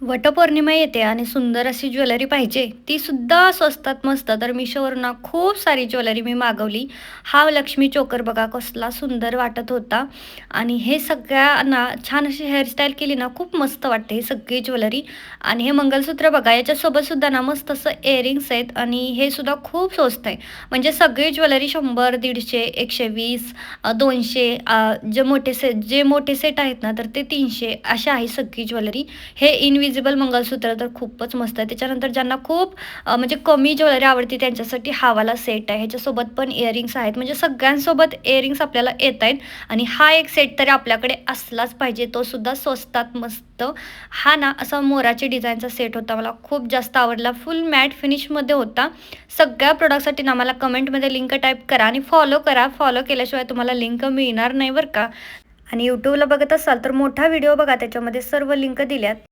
वटपौर्णिमा येते आणि सुंदर अशी ज्वेलरी पाहिजे, ती सुद्धा स्वस्तात मस्त. तर Meeshoवरून ना खूप सारी ज्वेलरी मी मागवली. हा लक्ष्मी चोकर बघा कसला सुंदर वाटत होता आणि हे सगळ्यांना छान अशी हेअरस्टाईल केली ना, खूप मस्त वाटते ही सगळी ज्वेलरी. आणि हे मंगलसूत्र बघा, याच्यासोबत सुद्धा ना मस्त असं इअरिंग्स आहेत आणि हे सुद्धा खूप स्वस्त आहे. म्हणजे सगळी ज्वेलरी 100, 150, 120, 200, जे मोठे सेट आहेत ना, तर ते 300 अशा आहे सगळी ज्वेलरी. हे इनविजिबल मंगलसूत्र तर खूपच मस्त आहे. त्याच्यानंतर ज्यांना खूप म्हणजे कमी ज्वेलरी आवडते त्यांच्यासाठी हा वाला सेट आहे. ह्याच्यासोबत पण इअरिंग्स आहेत. म्हणजे सगळ्यांसोबत इअरिंग्स आपल्याला येतायत आणि हा एक सेट तरी आपल्याकडे असलाच पाहिजे. तो सुद्धा स्वस्तात मस्त. हा ना असा मोराची डिझाईनचा सेट होता. मला खूप जास्त आवडला. फुल मॅट फिनिशमध्ये होता. सगळ्या प्रॉडक्टसाठी ना मला कमेंटमध्ये लिंक टाइप करा आणि फॉलो करा. फॉलो केल्याशिवाय तुम्हाला लिंक मिळणार नाही बरं का. आणि YouTubeला बघत असाल तर मोठा व्हिडिओ बघा, त्याच्यामध्ये सर्व लिंक दिल्यात.